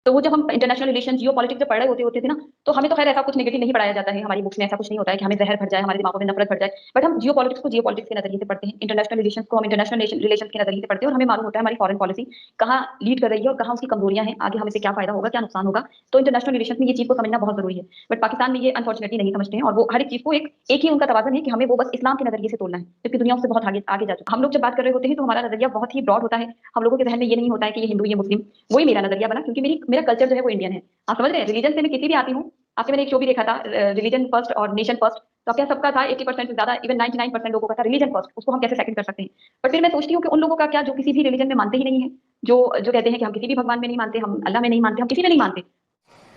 तो वो जब हम इंटरनेशनल रिलेशन जियोपॉलिटिक्स जब पढ़ रहे होते थे ना, तो हमें तो खैर ऐसा कुछ नेगेटिव नहीं पढ़ाया जाता है, हमारी बुक्स में ऐसा कुछ नहीं होता है कि हमें जहर भर जाए, हमारे दिमागों में नफरत भर जाए। बट हम जियोपॉलिटिक्स को जियोपॉलिटिक्स के नजरिए से पढ़ते हैं, इंटरनेशनल रिलेशंस को हम इंटरनेशनल रिलेशंस के नजरिए से पढ़ते हैं, और हमें मालूम होता है हमारी फॉरेन पॉलिसी कहाँ लीड कर रही है और कहाँ उसकी कमजोरियां हैं, आगे हमें से क्या फायदा होगा, क्या नुकसान होगा। तो इंटरनेशनल रिलेशन में ये चीज को समझना बहुत जरूरी है। बट पाकिस्तान में ये अनफॉर्चुनेटली नहीं समझते हैं, और वो हर एक चीज को एक ही उनका तवाजन है कि हमें वो बस इस्लाम के नजरिए से तोड़ना है, जबकि दुनिया उससे बहुत आगे आगे जा चुकी है। हम लोग जब बात कर रहे होते हैं तो हमारा नजरिया बहुत ही ब्रॉड होता है, हम लोगों के जहन में ये नहीं होता है कि ये हिंदू ये मुस्लिम। वही मेरा नजरिया बना, क्योंकि मेरा कल्चर जो है वो इंडियन है। आप समझ रहे हैं, रिलीजन से मैं किसी भी आती हूँ। आपके मैंने एक शो भी देखा था, रिलीजन फर्स्ट और नेशन फर्स्ट। तो क्या सबका था 80% से ज्यादा, इवन 99% लोगों का था रिलीजन फर्स्ट, उसको हम कैसे सेकंड कर सकते हैं। बट फिर मैं सोचती हूँ कि उन लोगों का क्या जो किसी भी रिलीजन में मानते ही नहीं है, जो जो कहते हैं कि हम किसी भी भगवान में नहीं मानते, हम अल्लाह में नहीं मानते, हम किसी में नहीं मानते।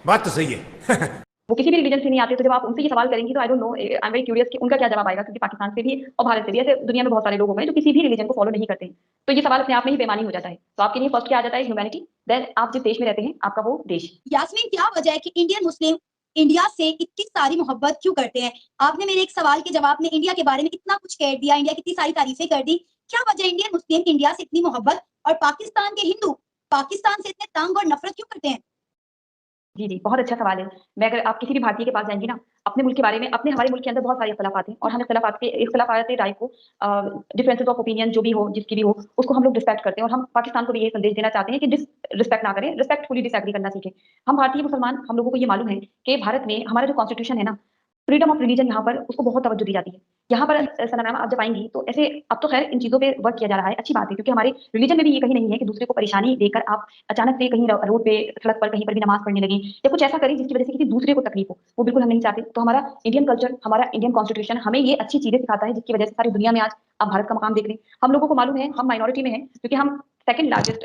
बात तो सही है। वो किसी भी रिलीजन से नहीं आते, तो जब आप उनसे ये सवाल करेंगी तो I don't know, I am very curious कि उनका क्या जवाब आएगा, क्योंकि पाकिस्तान से भी और भारत से भी ऐसे दुनिया में बहुत सारे लोग हो गए जो किसी भी रिलीजन को फॉलो नहीं करते हैं। तो ये सवाल अपने आप में ही बेमानी हो जाता है। तो आपके लिए फर्स्ट क्या आ जाता है, ह्यूमैनिटी, देन आप जिस देश में रहते हैं आपका वो देश। यास्मीन, क्या वजह है कि इंडियन मुस्लिम इंडिया से इतनी सारी मोहब्बत क्यों करते हैं? आपने मेरे एक सवाल के जवाब में इंडिया के बारे में इतना कुछ कह दिया, इंडिया की इतनी सारी तारीफें कर दी। क्या वजह है इंडियन मुस्लिम इंडिया से इतनी मोहब्बत, और पाकिस्तान के हिंदू पाकिस्तान से इतने तंग और नफरत क्यों करते हैं? जी, जी, बहुत अच्छा सवाल है। मैं अगर आप किसी भी भारतीय के पास जाएँगी ना, अपने मुल्क के बारे में, अपने हमारे मुल्क के अंदर बहुत सारे इख्तिलाफ़ात हैं, और हम इख्तिलाफ़ात राय को, डिफरेंसेस ऑफ ओपिनियन जो भी हो, जिसकी भी हो, उसको हम लोग रिस्पेक्ट करते हैं, और हम पाकिस्तान को भी ये संदेश देना चाहते हैं कि रिस्पेक्ट ना करें, रिस्पेक्टफुली डिसएग्री करना सीखें। हम भारतीय मुसलमान, हम लोगों को ये मालूम है कि भारत में हमारा जो कॉन्स्टिट्यूशन है ना, फ्रीडम ऑफ रिलीजन यहाँ पर उसको बहुत तवज्जो दी जाती है। यहाँ पर सना मैम आप जब आएँगी तो ऐसे, अब तो खैर इन चीज़ों पे वर्क किया जा रहा है, अच्छी बात है, क्योंकि हमारे रिलीजन में भी ये कहीं नहीं है कि दूसरे को परेशानी देकर आप अचानक से कहीं रोड पे, सड़क पर कहीं पर भी नमाज़ पढ़ने लगें, या कुछ ऐसा करें जिसकी वजह से किसी दूसरे को तकलीफ हो, वो बिल्कुल हम नहीं चाहते। तो हमारा इंडियन कल्चर, हमारा इंडियन कॉन्स्टिट्यूशन हमें ये अच्छी चीज़ें सिखाता है, जिसकी वजह से सारी दुनिया में आज आप भारत का मकाम देख रहे हैं। हम लोगों को मालूम है हम माइनॉरिटी में हैं, क्योंकि हम सेकंड लार्जेस्ट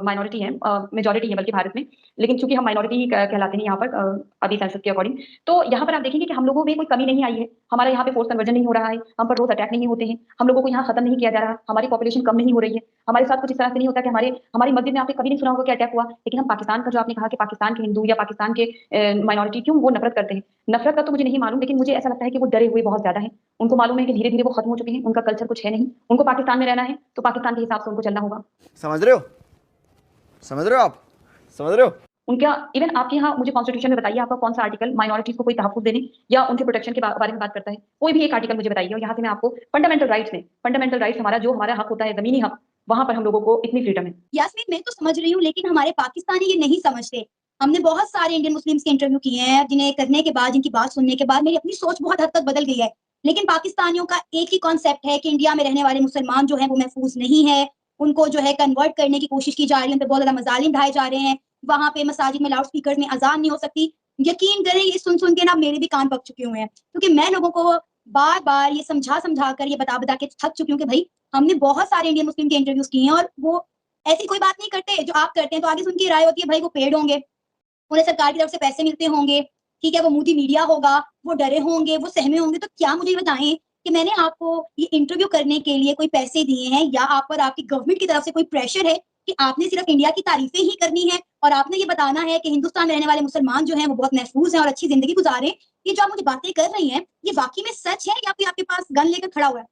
माइनॉरिटी है, मेजॉरिटी है बल्कि भारत में, लेकिन चूंकि हम माइनॉरिटी ही कहलाते हैं यहाँ पर, अभी सेंसस के अकॉर्डिंग। तो यहाँ पर आप देखेंगे कि हम लोगों में कोई कमी नहीं आई है, हमारा यहाँ पे फोर्स कन्वर्जन नहीं हो रहा है, हम पर रोज अटैक नहीं होते हैं, हम लोगों को यहाँ खत्म नहीं किया जा रहा, हमारी पॉपुलेशन कम नहीं हो रही है, हमारे साथ कुछ इस तरह से नहीं होता कि हमारी मस्जिद में आपने कभी नहीं सुना होगा कि अटैक हुआ। लेकिन हम पाकिस्तान का, जो आपने कहा कि पाकिस्तान के हिंदू या पाकिस्तान के माइनॉरिटी क्यों वो नफरत करते हैं, नफरत का तो मुझे नहीं मालूम, लेकिन मुझे ऐसा लगता है कि वो डरे हुए बहुत ज्यादा है। उनको मालूम है कि धीरे धीरे वो खत्म हो चुके हैं, उनका कल्चर कुछ है नहीं, उनको पाकिस्तान में रहना है, तो पाकिस्तान के हिसाब से उनको चलना होगा। समझ रहे हो? समझ रहे हो आप? समझ रहे हो? उनका इवन आपके यहाँ मुझे कॉन्स्टिट्यूशन में बताइए, आपका कौन सा आर्टिकल माइनॉरिटीज को कोई तहफ्फुज़ देने या उनके प्रोटेक्शन के बारे में बात करता है? कोई भी एक आर्टिकल मुझे बताइए, और यहाँ से मैं आपको फंडामेंटल राइट्स में, फंडामेंटल राइट्स हमारा जो हमारा हक होता है, जमीनी हक, वहां पर हम लोगों को इतनी फ्रीडम है। यास्मीन, मैं तो समझ रही हूँ, लेकिन हमारे पाकिस्तानी ये नहीं समझते। हमने बहुत सारे इंडियन मुस्लिम्स के इंटरव्यू किए हैं, जिन्हें करने के बाद, जिनकी बात सुनने के बाद मेरी अपनी सोच बहुत हद तक बदल गई है। लेकिन पाकिस्तानियों का एक ही कॉन्सेप्ट है कि इंडिया में रहने वाले मुसलमान जो हैं वो महफूज नहीं है, उनको जो है कन्वर्ट करने की कोशिश की जा रही है, उन पे बहुत ज्यादा मजालिम ढाए जा रहे हैं, वहां पे मसाजिद में लाउड स्पीकर में अजान नहीं हो सकती। यकीन करें, ये सुन सुन के ना मेरे भी कान पक चुके हुए हैं, क्योंकि मैं लोगों को बार बार ये समझा समझा कर, ये बता बता के थक चुकी हूँ कि भाई, हमने बहुत सारे इंडियन मुस्लिम के इंटरव्यूज किए हैं, और वो ऐसी कोई बात नहीं करते जो आप करते हैं। तो आगे सुन के राय होती है, भाई वो पेड़ होंगे, उन्हें सरकार की तरफ से पैसे मिलते होंगे, ठीक है, वो मोदी मीडिया होगा, वो डरे होंगे, वो सहमे होंगे। तो क्या मुझे बताएं कि मैंने आपको ये इंटरव्यू करने के लिए कोई पैसे दिए हैं, या आप पर आपकी गवर्नमेंट की तरफ से कोई प्रेशर है कि आपने सिर्फ इंडिया की तारीफें ही करनी है, और आपने ये बताना है कि हिंदुस्तान में रहने वाले मुसलमान जो हैं वो बहुत महफूज हैं और अच्छी जिंदगी गुजारें? ये जो आप मुझे बातें कर रही हैं, ये वाकई में सच है, या फिर आपके पास गन लेकर खड़ा हुआ है?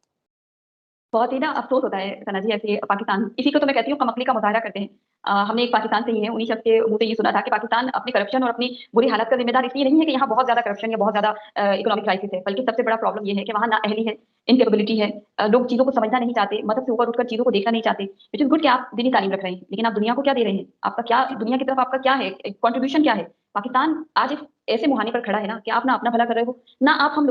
बहुत ही ना अफ़सोस होता है सना जी, ऐसे पाकिस्तान, इसी को तो मैं कहती हूँ कमकली का मुज़ाहरा करते हैं। हमने एक पाकिस्तान से ही है, उन्हीं शख्स के मुँह से ये सुना था कि पाकिस्तान अपनी करप्शन और अपनी बुरी हालत का ज़िम्मेदार इसलिए नहीं है कि यहाँ बहुत ज़्यादा करप्शन या बहुत ज़्यादा इकोनॉमिक क्राइसिस है, बल्कि सबसे बड़ा प्रॉब्लम ये है कि वहाँ नाअहली है, इनकैपेबिलिटी है, लोग चीज़ों को समझना नहीं चाहते, मदद से ऊपर उठकर चीज़ों को देखना नहीं चाहते। व्हिच इज़ गुड कि आप दीनी तालीम रख रहे हैं, लेकिन आप दुनिया को क्या दे रहे हैं? आपका क्या दुनिया की तरफ आपका क्या है? कंट्रीब्यूशन क्या है? पाकिस्तान आज एक ऐसे मुहाने पर खड़ा है ना कि आप ना अपना भला कर रहे हो, ना आप हम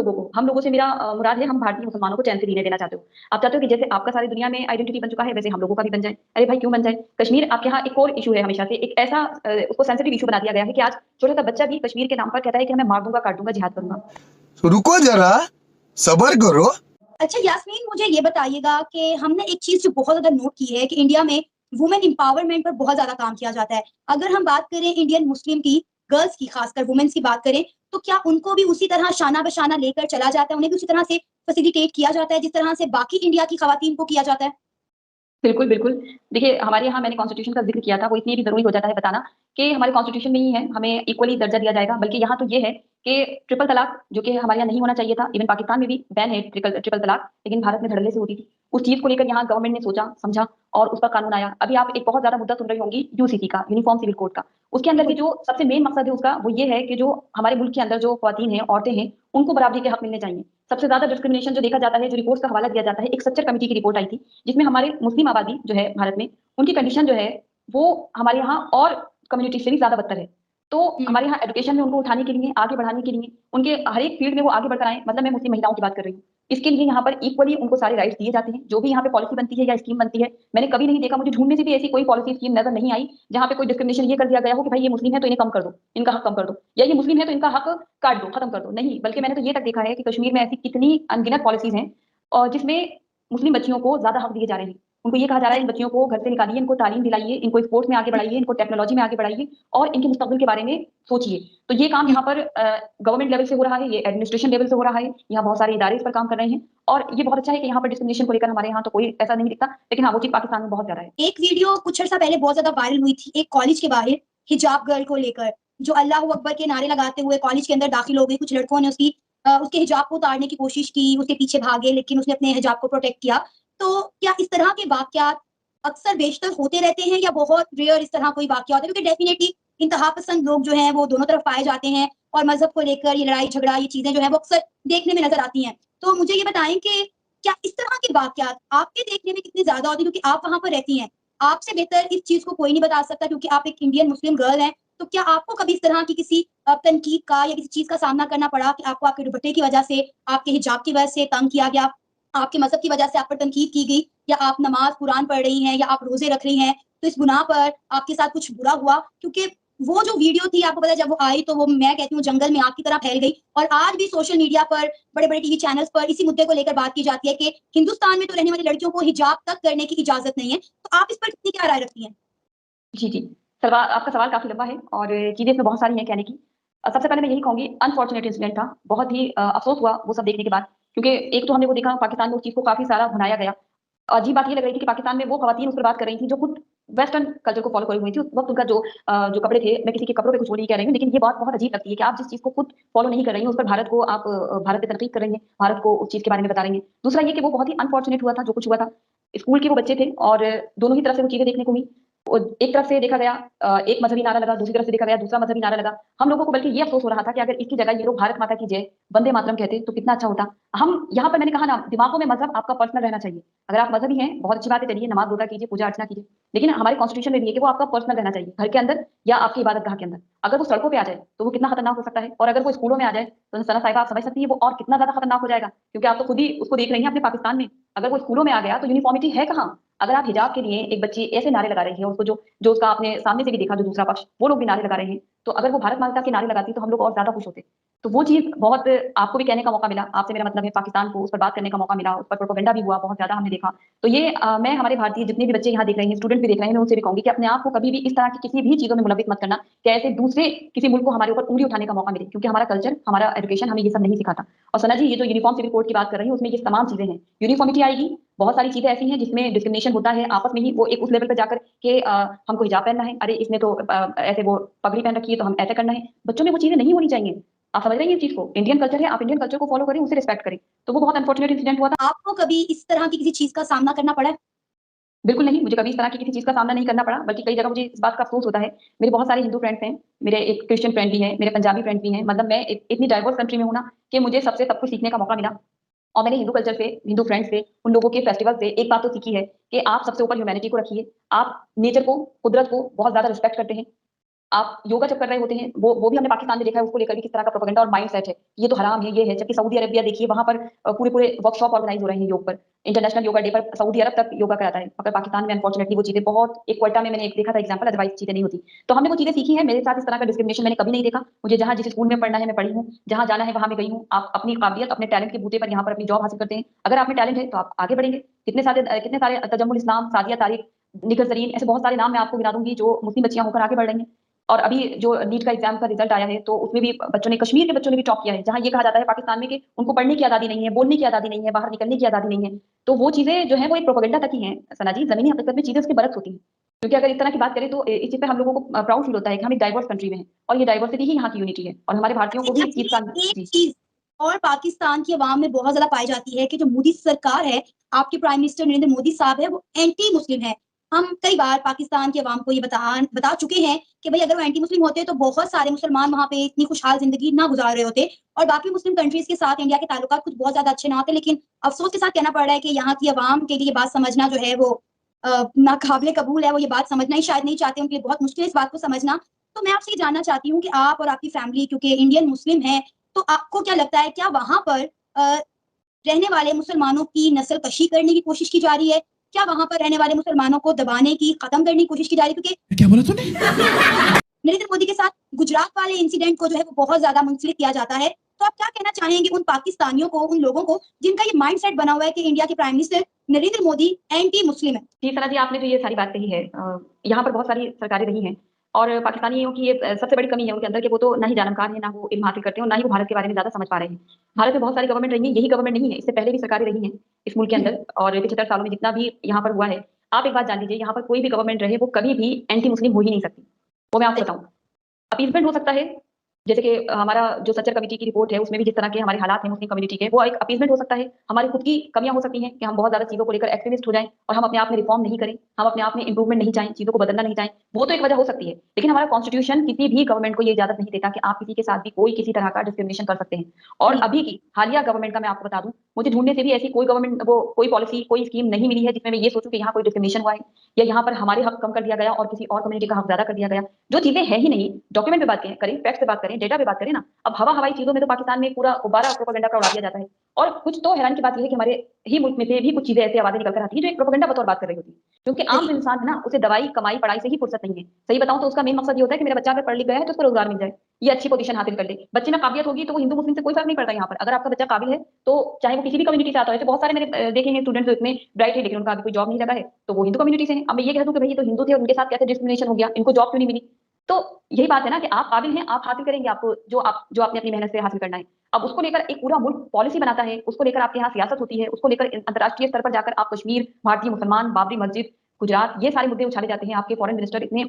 लोगों से मेरा मुराद है, हम भारतीय मुसलमानों को चैन से जीने देना चाहते हो। आप चाहते हो कि जैसे आपका सारी दुनिया में आइडेंटिटी बन चुका है, वैसे हम लोगों का भी बन जाए। अरे भाई क्यों बन जाए? कश्मीर आपके यहाँ एक और इशू है, हमेशा से एक ऐसा उसको सेंसिटिव इशू बना दिया गया है कि आज छोटा-सा बच्चा भी कश्मीर के नाम पर कहता है कि मैं मार दूँगा, काट दूँगा, जिहाद करूँगा। तो रुको जरा, सबर करो। अच्छा यास्मीन, मुझे ये बताइएगा कि हमने एक चीज जो बहुत ज्यादा नोट की है कि इंडिया में वुमेन एम्पावरमेंट पर बहुत ज्यादा काम किया जाता है। अगर हम बात करें इंडियन मुस्लिम की, गर्ल्स की, खासकर वुमेन्स की बात करें, तो क्या उनको भी उसी तरह शाना बशाना लेकर चला जाता है, उन्हें भी उसी तरह से फैसिलिटेट किया जाता है जिस तरह से बाकी इंडिया की खवातीन को किया जाता है? बिल्कुल, बिल्कुल। देखिए, हमारे यहाँ मैंने कॉन्स्टिट्यूशन का ज़िक्र किया था, वो इसलिए भी ज़रूरी हो जाता है बताना कि हमारे कॉन्स्टिट्यूशन में ही है, हमें इक्वली दर्जा दिया जाएगा। बल्कि यहाँ तो ये है कि ट्रिपल तलाक, जो कि हमारे यहाँ नहीं होना चाहिए था, इवन पाकिस्तान में भी बैन है ट्रिपल तलाक, लेकिन भारत में धड़ल्ले से होती थी। उस चीज़ को लेकर यहाँ गवर्नमेंट ने सोचा, समझा, और उस पर कानून आया। अभी आप एक बहुत ज़्यादा मुद्दा सुन रही होंगी यूसीसी का, यूनिफॉर्म सिविल कोड का। उसके अंदर भी जो सबसे मेन मकसद है उसका वो ये है कि जो हमारे मुल्क के अंदर जो ख्वातीन हैं, औरतें हैं, उनको बराबरी के हक मिलने चाहिए। सबसे ज्यादा डिस्क्रिमिनेशन जो देखा जाता है, जो रिपोर्ट्स का हवाला दिया जाता है, एक सच्चर कमेटी की रिपोर्ट आई थी, जिसमें हमारे मुस्लिम आबादी जो है भारत में, उनकी कंडीशन जो है वो हमारे यहाँ और कम्युनिटी से भी ज्यादा बदतर है। तो हमारे यहाँ एजुकेशन में उनको उठाने के लिए, आगे बढ़ाने के लिए, उनके हर एक फील्ड में वो आगे बढ़कर आए, मतलब मैं मुस्लिम महिलाओं की बात कर रही हूँ। इसके लिए यहाँ पर इक्वली उनको सारे राइट्स दिए जाते हैं। जो भी यहाँ पे पॉलिसी बनती है या स्कीम बनती है, मैंने कभी नहीं देखा, मुझे ढूंढने से भी ऐसी कोई पॉलिसी स्कीम नजर नहीं आई जहाँ पे कोई डिस्क्रिमिनेशन ये कर दिया गया हो कि भाई ये मुस्लिम है तो इन्हें कम कर दो, इनका हक कम कर दो, या ये मुस्लिम है तो इनका हक काट दो, खत्म कर दो। नहीं, बल्कि मैंने तो ये तक देखा है कि कश्मीर में ऐसी कितनी अनगिनत पॉलिसीज हैं और जिसमें मुस्लिम बच्चियों को ज्यादा हक दिए जा रहे हैं। उनको ये कहा जा रहा है इन बच्चियों को घर से निकालिए, इनको तालीम दिलाइए, इनको स्पोर्ट्स में आगे बढ़ाइए, इनको टेक्नोलॉजी में आगे बढ़ाइए और इनके मुस्तकबिल के बारे में सोचिए। तो ये काम यहाँ पर गवर्नमेंट लेवल से हो रहा है, ये एडमिनिस्ट्रेशन लेवल से हो रहा है, यहाँ बहुत सारे इदारे इस पर काम कर रहे हैं और ये बहुत अच्छा है कि यहाँ पर डिस्क्रिमिनेशन को लेकर हमारे यहाँ तो कोई ऐसा नहीं दिखता, लेकिन हाँ वो चीज पाकिस्तान में बहुत ज्यादा है। एक वीडियो कुछ अर्सा पहले बहुत ज्यादा वायरल हुई थी, एक कॉलेज के बाहर हिजाब गर्ल को लेकर, जो अल्लाह अकबर के नारे लगाते हुए कॉलेज के अंदर दाखिल हो गई। कुछ लड़कों ने उसके हिजाब को उतारने की कोशिश की, उसके पीछे भागे, लेकिन उसने अपने हिजाब को प्रोटेक्ट किया। तो क्या इस तरह के वाकयात अक्सर बेशतर होते रहते हैं या बहुत रेयर इस तरह कोई वाकया होता है? क्योंकि डेफिनेटली इंतहा पसंद लोग जो हैं वो दोनों तरफ पाए जाते हैं और मजहब को लेकर ये लड़ाई झगड़ा, ये चीजें जो है वो अक्सर देखने में नजर आती हैं। तो मुझे ये बताएं कि क्या इस तरह के वाकयात आपके देखने में कितने ज्यादा होते हैं? क्योंकि आप वहां पर रहती हैं, आपसे बेहतर इस चीज को कोई नहीं बता सकता, क्योंकि आप एक इंडियन मुस्लिम गर्ल हैं। तो क्या आपको कभी इस तरह की किसी तनकीद का या किसी चीज का सामना करना पड़ा कि आपको आपके दुपट्टे की वजह से, आपके हिजाब की वजह से तंग किया गया, आपके मजहब की वजह से आप पर तनकीद की गई, या आप नमाज कुरान पढ़ रही हैं या आप रोजे रख रही हैं, तो इस गुनाह पर आपके साथ कुछ बुरा हुआ? क्योंकि वो जो वीडियो थी, आपको पता है जब वो आई तो वो, मैं कहती हूँ, जंगल में आग की तरह फैल गई। और आज भी सोशल मीडिया पर, बड़े बड़े टीवी चैनल्स पर इसी मुद्दे को लेकर बात की जाती है कि हिंदुस्तान में तो रहने वाली लड़कियों को हिजाब तक करने की इजाजत नहीं है। तो आप इस पर कितनी क्या राय रखती हैं? जी, जी। सवाल आपका सवाल काफ़ी लंबा है और चीज़ें इसमें बहुत सारी हैं कहने की। सबसे पहले मैं यही कहूँगी अनफॉर्चुनेट इंसिडेंट था। बहुत ही अफ़सोस हुआ वो सब देखने के बाद, क्योंकि एक तो हमने वो देखा पाकिस्तान में उस चीज़ को काफ़ी सारा भुनाया गया। अजीब बात ये लग रही थी कि पाकिस्तान में वो ख़वातीन उस पर बात कर रही थी जो खुद वेस्टर्न कल्चर को फ़ॉलो करी हुई थी। उस वक़्त उनका जो कपड़े थे, मैं किसी के कपड़ों पे कुछ वो नहीं कह रही हूँ, लेकिन ये बात बहुत अजीब लगती है कि आप जिस चीज़ को खुद फ़ॉलो नहीं कर रही हैं, उस पर भारत को आप भारत पे तनकीद कर रही हैं, भारत को उस चीज़ के बारे में बता रही हैं। दूसरा ये कि वो बहुत ही अनफॉर्चुनेट हुआ था जो कुछ हुआ था। स्कूल के वो बच्चे थे और दोनों ही तरफ से वो चीज़ें देखने को हुई। एक तरफ से देखा गया एक मजहबी नारा लगा, दूसरी तरफ से देखा गया दूसरा मजहबी नारा लगा। हम लोगों को बल्कि ये अफ़सोस हो रहा था कि अगर इसकी जगह ये लोग भारत माता की जय, वंदे मातरम कहते तो कितना अच्छा होता। हम यहाँ पर मैंने कहा ना, दिमागों में मजहब आपका पर्सनल रहना चाहिए। अगर आप मजहबी हैं, बहुत अच्छी बात है, चलिए नमाज रोजा कीजिए, पूजा अर्चना कीजिए। लेकिन हमारे कॉन्स्टिट्यूशन में भी है कि वो आपका पर्सनल रहना चाहिए, घर के अंदर या आपकी इबादतगाह के अंदर। अगर वो सड़कों पे आ जाए, तो वो कितना खतरनाक हो सकता है, और अगर वो स्कूलों में आ जाए, तो सना साहिबा आप समझ सकती हैं वो और कितना ज़्यादा खतरनाक हो जाएगा, क्योंकि आप तो खुद ही उसको देख रही हैं अपने पाकिस्तान में। अगर वो स्कूलों में आ गया, तो यूनिफ़ॉर्मिटी है कहाँ? अगर आप हिजाब के लिए एक बच्ची ऐसे नारे लगा रही है, उसको जो जो उसका आपने सामने से भी देखा, जो दूसरा पक्ष, वो लोग भी नारे लगा रहे हैं, तो अगर वो भारत माता के नारे लगाती, तो हम लोग और ज़्यादा खुश होते। तो वो चीज़ बहुत आपको भी कहने का मौका मिला, आपसे मेरा मतलब है पाकिस्तान को उस पर बात करने का मौका मिला, उस पर प्रोपेगेंडा भी हुआ, बहुत ज़्यादा हमने देखा। तो ये मैं हमारे भारतीय जितने भी बच्चे यहाँ देख रहे हैं, स्टूडेंट भी देख रहे हैं, मैं उनसे भी कहूँगी कि अपने आप को कभी भी इस तरह की किसी भी चीज़ों में मुलविस मत करना, कि ऐसे दूसरे किसी मुल्क को हमारे ऊपर उँगली उठाने का मौका मिले, क्योंकि हमारा कल्चर, हमारा एजुकेशन हमें ये सब नहीं सिखाता। और सना जी, ये जो यूनिफॉर्म सिविल कोड की बात कर रही हूँ, उसमें ये तमाम चीज़ें हैं। यूनिफॉर्मिटी आएगी, बहुत सारी चीज़ें ऐसी हैं जिसमें डिस्क्रिमिनेशन होता है आपस में ही, वो एक उस लेवल पे जाकर के हमको हिजाब पहनना है, अरे इसने तो ऐसे वो पगड़ी पहन रखी है तो हम ऐसा करना है। बच्चों में वो चीज़ें नहीं होनी चाहिए। आप समझ रही हैं इस चीज़ को? इंडियन कल्चर है, आप इंडियन कल्चर को फॉलो करें, उसे रिस्पेक्ट करें। तो वो बहुत अनफॉर्चुनेट इंसिडेंट हुआ था। आपको कभी इस तरह की किसी चीज का सामना करना पड़ा है? बिल्कुल नहीं, मुझे कभी इस तरह की किसी चीज़ का सामना नहीं करना पड़ा, बल्कि कई जगह मुझे इस बात का अफ़सोस होता है। मेरे बहुत सारे हिंदू फ्रेंड्स हैं, मेरे एक क्रिश्चियन फ्रेंड भी हैं, मेरे पंजाबी फ्रेंड्स भी हैं। मतलब मैं इतनी डाइवर्स कंट्री में हूँ ना, कि मुझे सबसे सब कुछ सीखने का मौका मिला। और मैंने हिंदू कल्चर से, हिंदू फ्रेंड्स से, उन लोगों के फेस्टिवल से एक बात तो सीखी है कि आप सबसे ऊपर ह्यूमैनिटी को रखिए। आप नेचर को, कुदरत को बहुत ज़्यादा रिस्पेक्ट करते हैं। आप योगा जब कर रहे होते हैं, वो भी हमने पाकिस्तान में देखा है, उसको लेकर भी किस तरह का प्रोपेगेंडा और माइंडसेट है, ये तो हराम है, ये है। जबकि सऊदी अरबिया देखिए, वहाँ पर पूरे-पूरे वर्कशॉप ऑर्गेनाइज़ हो रहे हैं योग पर। इंटरनेशनल योगा डे पर सऊदी अरब तक योगा कराता है, मगर पाकिस्तान में अनफॉर्चुनेटली वो चीज़ें बहुत, एक क्वेटा में मैंने एक देखा था एग्जाम्पल, अदरवाइज़ चीज़ें नहीं होती। तो हमने वो चीज़ें सीखी हैं। मेरे साथ इस तरह का डिस्क्रिमिनेशन मैंने कभी नहीं देखा। मुझे जहाँ जिस स्कूल में पढ़ना है मैं पढ़ी हूँ, जहाँ जाना है वहाँ मैं गई हूँ। आप अपनी काबिलियत, अपने टैलेंट के बूते पर यहाँ पर अपनी जॉब हासिल करते हैं। अगर आप में टैलेंट है तो आप आगे बढ़ेंगे। कितने सारे तजम्मुल इस्लाम, सादिया तारिक, निखत ज़रीन, ऐसे बहुत सारे नाम मैं आपको गिना दूँगी जो मुस्लिम बच्चियाँ होकर आगे बढ़ रही हैं। और अभी जो नीट का एग्जाम का रिजल्ट आया है, तो उसमें भी बच्चों ने, कश्मीर के बच्चों ने भी टॉप किया है, जहाँ ये कहा जाता है पाकिस्तान में कि उनको पढ़ने की आज़ादी नहीं है, बोलने की आज़ादी नहीं है, बाहर निकलने की आज़ादी नहीं है। तो वो चीज़ें जो है वो एक प्रोपेगेंडा तक ही हैं सना जी, ज़मीनी हकीकत में चीज़ें उसके बरक्स होती हैं। क्योंकि अगर इस तरह की बात करें तो इस चीज़ पे हम लोगों को प्राउड फील होता है कि हम एक डाइवर्स कंट्री में हैं, और ये डाइवर्सिटी ही यहाँ की यूनिटी है, और हमारे भारतीयों को भी इस चीज़ का एक जी। चीज और पाकिस्तान की अवाम में बहुत ज्यादा पाई जाती है कि जो मोदी सरकार है, आपके प्राइम मिनिस्टर नरेंद्र मोदी साहब है, वो एंटी मुस्लिम है। हम कई बार पाकिस्तान के अवाम को ये बता चुके हैं कि भाई अगर वो एंटी मुस्लिम होते तो बहुत सारे मुसलमान वहाँ पे इतनी खुशहाल जिंदगी ना गुजार रहे होते और बाकी मुस्लिम कंट्रीज के साथ इंडिया के ताल्लुकात कुछ बहुत ज्यादा अच्छे ना होते। लेकिन अफसोस के साथ कहना पड़ रहा है कि यहाँ की अवाम के लिए ये बात समझना जो है वो नाकाबिले कबूल है। वो ये बात समझना ही शायद नहीं चाहते, उनके लिए बहुत मुश्किल है इस बात को समझना। तो मैं आपसे ये जानना चाहती हूँ कि आप और आपकी फैमिली क्योंकि इंडियन मुस्लिम है, तो आपको क्या लगता है क्या वहां पर रहने वाले मुसलमानों की नस्ल कशी करने की कोशिश की जा रही है? क्या वहां पर रहने वाले मुसलमानों को दबाने की, खत्म करने की कोशिश की जा रही है? क्योंकि क्या बोला तूने? नरेंद्र मोदी के साथ गुजरात वाले इंसिडेंट को जो है वो बहुत ज्यादा मुंसलिक किया जाता है। तो आप क्या कहना चाहेंगे उन पाकिस्तानियों को, उन लोगों को जिनका ये माइंडसेट बना हुआ है कि इंडिया के prime minister Narendra Modi anti Muslim है? जी, सना जी, आपने जो ये सारी बात कही है, यहाँ पर बहुत सारी सरकारें रही हैं और पाकिस्तानियों की ये सबसे बड़ी कमी है उनके अंदर कि वो तो ना ही जानकार हैं, ना वो इल्म हासिल करते हैं और ना ही वो भारत के बारे में ज़्यादा समझ पा रहे हैं। भारत में बहुत सारी गवर्नमेंट रही है, यही गवर्नमेंट नहीं है, इससे पहले भी सरकारें रही हैं इस मुल्क के अंदर और 75 सालों में जितना भी यहाँ पर हुआ है। आप एक बात जान लीजिए, यहाँ पर कोई भी गवर्नमेंट रहे, वो कभी भी एंटी मुस्लिम हो ही नहीं सकती। वो मैं आपको बताऊँ। अपीसमेंट हो सकता है, जैसे कि हमारा जो सच्चर कमेटी की रिपोर्ट है उसमें भी जिस तरह के हमारे हालात हैं मुस्लिम कम्युनिटी के, वो एक अपीसमेंट हो सकता है। हमारी खुद की कमियां हो सकती हैं कि हम बहुत ज्यादा चीजों को लेकर एक्सट्रीमिस्ट हो जाएं और हम अपने आप में रिफॉर्म नहीं करें, हम अपने आप में इंप्रूवमेंट नहीं चाहें, चीजों को बदलना नहीं चाहें, वो तो एक वजह हो सकती है। लेकिन हमारा कॉन्स्टिट्यूशन किसी भी गवर्नमेंट को ये इजाजत नहीं देता कि आप किसी के साथ भी कोई किसी तरह का डिस्क्रिमिनेशन कर सकते हैं। और अभी की हालिया गवर्नमेंट का मैं आपको बता दूं, मुझे ढूंढने से भी ऐसी कोई गवर्नमेंट वो कोई पॉलिसी कोई स्कीम नहीं मिली है जिसमें मैं ये सोचूं कि यहाँ कोई डिस्क्रिमिनेशन हुआ है या यहाँ पर हमारे हक कम कर दिया गया और किसी और कम्युनिटी का हक ज्यादा कर दिया गया। जो चीजें है ही नहीं, डॉक्यूमेंट पे बात करें, फैक्ट पे बात करें, डेटा पे बात करें ना। अब हवा हवाई चीजों में तो पाकिस्तान में पूरा गुब्बारा प्रोपेगेंडा का उड़ा दिया जाता है। और कुछ तो हैरान की बात यह है कि हमारे ही मुल्क में से भी कुछ चीजें ऐसी आवाजें निकल कर आती है जो एक प्रोपेगेंडा बतौर बात कर रही होती है। क्योंकि आम जो इंसान है ना, उसे दवाई कमाई पढ़ाई से ही फुर्सत नहीं है। सही बताऊं तो उसका मेन मकसद ये होता है कि मेरा बच्चा अगर पढ़ लिख गया है तो उसको रोजगार मिल जाए, ये अच्छी पोजीशन हासिल कर ले, बच्चे में काबिलियत होगी तो वो हिंदू मुस्लिम से कोई फर्क नहीं पड़ता। यहाँ पर अगर आपका बच्चा काबिल है तो चाहे वो किसी भी कम्युनिटी से आता है, तो बहुत सारे मैंने देखे हैं स्टूडेंट्स जो इतने ब्राइट है लेकिन उनका अभी कोई जॉब नहीं लगा है तो वो हिंदू कम्युनिटी से हैं। अब मैं ये कह दूं कि भाई ये तो हिंदू थे, उनके साथ कैसे डिस्क्रिमिनेशन हो गया, इनको जॉब क्यों नहीं मिली? तो यही बात है ना कि आप काबिल हैं, आप हासिल करेंगे, आपको जो आपने अपनी मेहनत से हासिल करना है। अब उसको लेकर एक पूरा मुल्क पॉलिसी बनाता है, उसको लेकर आपके यहाँ सियासत होती है, उसको लेकर अंतर्राष्ट्रीय स्तर पर जाकर आप कश्मीर, भारतीय मुसलमान, बाबरी मस्जिद, गुजरात, ये सारे मुद्दे उछाले जाते हैं। आपके फॉरेन मिनिस्टर इतने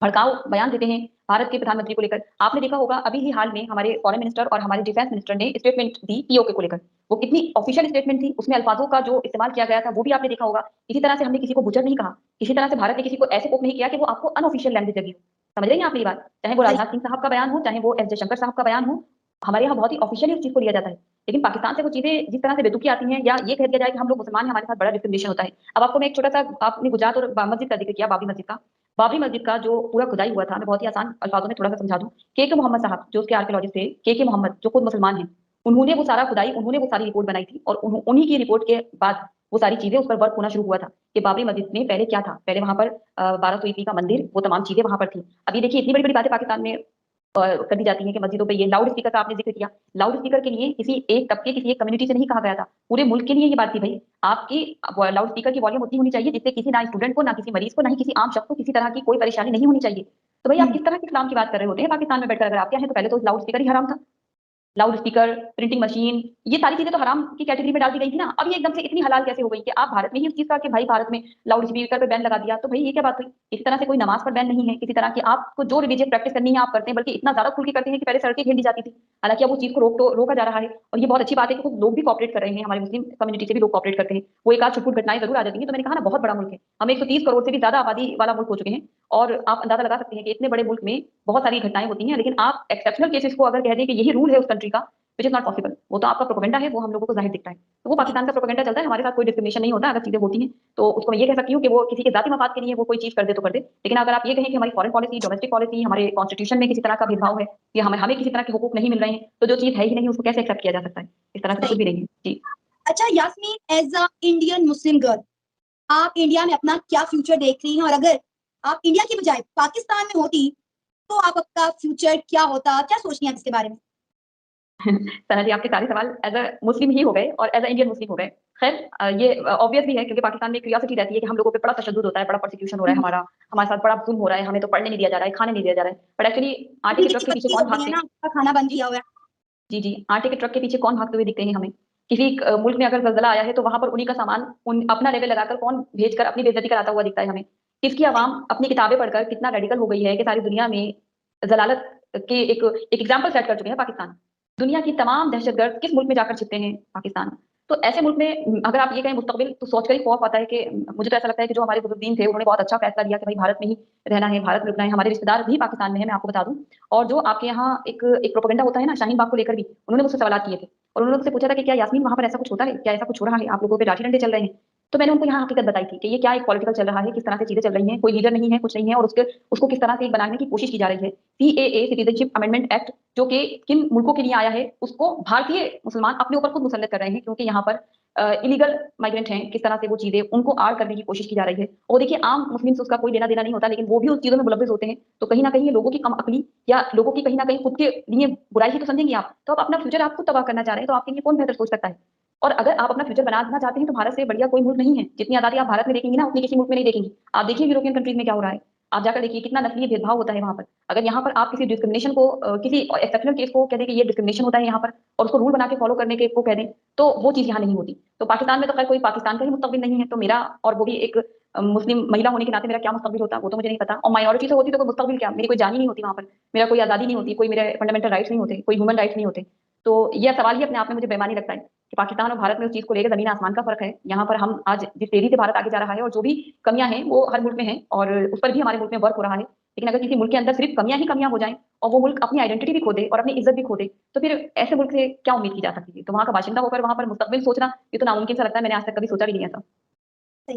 भड़काऊ बयान देते हैं भारत के प्रधानमंत्री को लेकर। आपने देखा होगा अभी ही हाल में हमारे फॉरेन मिनिस्टर और हमारे डिफेंस मिनिस्टर ने स्टेटमेंट दी पीओके को लेकर। वो कितनी ऑफिशियल स्टेटमेंट थी, उसमें अल्फाजों का जो इस्तेमाल किया गया था वो भी आपने देखा होगा। किसी तरह से हमने किसी को बुचर नहीं कहा, किसी तरह से भारत ने किसी को ऐसे पोक नहीं किया कि वो आपको अनऑफिशियल लैंग्वेज लगी हो। समझ रही हैं आप मेरी बात? चाहे वो राजनाथ सिंह साहब का बयान हो, चाहे वो एस जयशंकर साहब का बयान हो, हमारे यहाँ बहुत ही ऑफिशियली उस चीज को लिया जाता है। लेकिन पाकिस्तान से वो चीजें जिस तरह से बेतुकी आती हैं या ये कह दिया जाए कि हम लोग मुसलमान हैं, हमारे साथ बड़ा डिस्क्रिमिनेशन होता है। अब आपको मैं एक छोटा सा, आपने गुजरात और मस्जिद का जिक्र किया, बाबरी मस्जिद का। बाबरी मस्जिद का जो पूरा खुदाई हुआ था, मैं बहुत ही आसान अल्फाजों में थोड़ा सा समझा दूं। के मोहम्मद साहब जो उसके आर्कियोलॉजिस्ट थे, के मोहम्मद जो खुद मुसलमान हैं, उन्होंने वो सारा खुदाई, उन्होंने वो सारी रिपोर्ट बनाई थी और उन्हीं की रिपोर्ट के बाद वो सारी चीजें उस पर वर्क होना शुरू हुआ था कि बाबरी मस्जिद में पहले क्या था। पहले वहां पर 1200 ईस्वी का मंदिर, वो तमाम चीजें वहां पर थी। अभी देखिए इतनी बड़ी बड़ी बातें पाकिस्तान में कर दी जाती है कि मस्जिदों पे ये लाउड स्पीकर का आपने जिक्र किया। लाउड स्पीकर के लिए किसी एक तबके, किसी एक कम्युनिटी से नहीं कहा गया था, पूरे मुल्क के लिए ये बात थी भाई। आपकी लाउड स्पीकर की वॉल्यूम उतनी होनी चाहिए जिससे किसी ना स्टूडेंट को, ना किसी मरीज को, ना ही किसी आम शख्स को किसी तरह की कोई परेशानी नहीं होनी चाहिए। तो भाई आप किस तरह के इस्लाम की बात कर रहे होते हैं पाकिस्तान में बैठकर? अगर आप क्या है तो पहले तो लाउड स्पीकर ही हराम था। लाउड स्पीकर, प्रिंटिंग मशीन, ये सारी चीजें तो हराम की कैटेगरी में डाल दी गई थी ना। अब ये एकदम से इतनी हलाल कैसे हो गई कि आप भारत में ही उस चीज का कि भाई भारत में लाउड स्पीकर पे बैन लगा दिया? तो भाई ये क्या बात हुई? इस तरह से कोई नमाज पर बैन नहीं है, किसी तरह की आपको जो रिलीजियस प्रैक्टिस करनी है आप करते हैं, बल्कि इतना ज्यादा खुल के करते हैं कि पहले सड़कें घेर दी जाती थी। हालांकि अब वो चीज को रोका जा रहा है और ये बहुत अच्छी बात है कि कुछ लोग भी कॉपरेट कर रहे हैं, हमारे मुस्लिम कम्युनिटी से भी लोग कॉपरेट करते हैं। वो एक आध छुटपुट घटनाएं जरूर आ जाती हैं। तो मैंने कहा ना, बहुत बड़ा मुल्क है, हम 130 करोड़ से भी ज्यादा आबादी वाला मुल्क हो चुके हैं और आप अंदाजा लगा सकते हैं कि इतने बड़े मुल्क में बहुत सारी घटनाएं होती हैं। लेकिन आप एक्सेप्शनल केसेस को अगर कह दें कि यही रूल है उस कंट्री का, विच इज नॉट पॉसिबल। वो तो आपका प्रोपेगेंडा है, वो हम लोगों को जाहिर दिखता है। तो वो पाकिस्तान का प्रोपेगेंडा चलता है, हमारे साथ कोई डिस्क्रिमिनेशन नहीं होता। अगर चीजें होती हैं तो उसको मैं ये कह सकती हूँ कि वो किसी के जाति मफाद के लिए वो कोई चीज कर दे तो कर दे। लेकिन अगर आप ये कहें कि हमारी फॉरेन पॉलिसी, डोमेस्टिक पॉलिसी, हमारे कॉन्स्टिट्यूशन में किसी तरह का भेदभाव है या हमें हमें किसी तरह के हुकूक नहीं मिल रहे हैं, तो जो चीज है ही नहीं उसको कैसे एक्सेप्ट किया जा सकता है? इस तरह से तो कुछ भी नहीं है जी। अच्छा Yasmeen, as a Indian Muslim girl, आप इंडिया में अपना क्या फ्यूचर देख रही हैं? और अगर आप इंडिया की बजाय पाकिस्तान में होती तो आप आपका फ्यूचर क्या होता? क्या सोच रही हैं आप इसके बारे में? सना जी, आपके सारे सवाल एज अ मुस्लिम ही हो गए और एज अ इंडियन मुस्लिम हो गए। खैर ये ऑब्वियस भी है क्योंकि पाकिस्तान में क्यूरियोसिटी रहती है कि हम लोगों पे बड़ा तशद्दुद होता है, बड़ा परसिक्यूशन हो रहा है, हमारे साथ बड़ा जुल्म हो रहा है, हमें तो पढ़ने नहीं दिया जा रहा है, खाने नहीं दिया जा रहा है। बट एक्चुअली आटे के ट्रक के पीछे कौन भागते हैं? खाना बंद किया हुआ है। जी जी, आटे के ट्रक के पीछे कौन भागते हुए दिखते हैं हमें? किसी मुल्क में अगर जलजला आया है तो वहां पर उन्हीं का सामान अपना लेवल लगाकर कौन भेजकर अपनी बेइज्जती कराता हुआ दिखता है हमें? किसकी आवाम अपनी किताबें पढ़कर कितना रेडिकल हो गई है कि सारी दुनिया में जलालत के एक एग्जाम्पल सेट कर चुके हैं पाकिस्तान। दुनिया की तमाम दहशतगर्द किस मुल्क में जाकर छिपते हैं? पाकिस्तान। तो ऐसे मुल्क में अगर आप ये कहें मुस्तकबिल, तो सोच कर ही खौफ आता है कि मुझे तो ऐसा लगता है कि जो हमारे बुजुर्गीन थे उन्होंने बहुत अच्छा फैसला लिया कि भाई भारत में ही रहना है, भारत में रुकना है। हमारे रिश्तेदार भी पाकिस्तान में है, मैं आपको बता दूं। और जो आपके यहाँ एक प्रोपेगेंडा होता है ना शाहीन बाग को लेकर भी, उन्होंने मुझसे सवाल किए थे और उन्होंने मुझसे पूछा था कि क्या यास्मीन वहां पर ऐसा कुछ होता है, क्या ऐसा कुछ हो रहा है, आप लोगों पे लाठी डंडे चल रहे हैं। तो मैंने उनको यहाँ हकीकत बताई थी कि ये क्या एक पॉलिटिकल चल रहा है, किस तरह से चीजें चल रही हैं, कोई लीडर नहीं है, कुछ नहीं है, और उसको किस तरह से एक बनाने की कोशिश की जा रही है। सीएए, सिटीजनशिप अमेंडमेंट एक्ट, जो कि किन मुल्कों के लिए आया है, उसको भारतीय मुसलमान अपने ऊपर खुद मुसल्लत कर रहे हैं, क्योंकि यहाँ पर इलीगल माइग्रेंट हैं, किस तरह से वो चीजें उनको आड़ करने की कोशिश की जा रही है। और देखिए आम मुस्लिम से उसका कोई लेना देना नहीं होता, लेकिन वो भी उस चीजों में मुलव्वस होते हैं। तो कहीं ना कहीं ये लोगों की कम अकली या लोगों की कहीं ना कहीं खुद के लिए बुराई ही तो समझेंगे आप। तो आप अपना फ्यूचर आप खुद तबाह करना चाह रहे हैं, तो आपके लिए कौन बेहतर सोच सकता है। और अगर आप अपना फ्यूचर बनाना चाहते हैं तो भारत से बढ़िया कोई मुल्क नहीं है। जितनी आजादी आप भारत में देखेंगे ना, उतनी किसी मुल्क में नहीं देखेंगे। आप देखिए यूरोपियन कंट्रीज में क्या हो रहा है, आप जाकर देखिए कितना नस्लीय भेदभाव होता है वहां पर। अगर यहाँ पर आप किसी डिस्क्रिमिनेशन को किसी एक्सेप्शनल केस को कह दें कि ये डिस्क्रिमिनेशन होता है यहाँ पर, और उसको रूल बना के फॉलो करने के को कह दें, तो वो चीज यहाँ नहीं होती। तो पाकिस्तान में तो खैर कोई पाकिस्तान का ही मुस्तकबिल नहीं है, तो मेरा, और वो भी एक मुस्लिम महिला होने के नाते मेरा क्या मुस्तकबिल होता वो तो मुझे नहीं पता। और माइनॉरिटी से होती तो कोई मुस्तकबिल क्या, मेरी कोई जान ही नहीं होती वहां पर, मेरा कोई आजादी नहीं होती, कोई मेरे फंडामेंटल राइट्स नहीं होते, कोई ह्यूमन राइट्स नहीं होते। तो यह सवाल ही अपने आप में मुझे बेईमानी लगता है कि पाकिस्तान और भारत में उस चीज को लेकर जमीन आसमान का फर्क है। यहाँ पर हम आज जिस तेजी से भारत आगे जा रहा है और जो भी कमियां हैं वो हर मुल्क में हैं, और उस पर भी हमारे मुल्क में वर्क हो रहा है। लेकिन अगर किसी मुल्क के अंदर सिर्फ कमियां ही कमियां हो जाएं और वो मुल्क अपनी आइडेंटिटी भी खो दे और अपनी इज्जत भी खो दे, तो फिर ऐसे मुल्क से क्या उम्मीद की जा सकती है। तो वहां का बाशिंदा होकर वहां पर मुस्तकबिल सोचना, ये तो नामुमकिन सा लगता है। मैंने आज तक कभी सोचा भी नहीं ऐसा।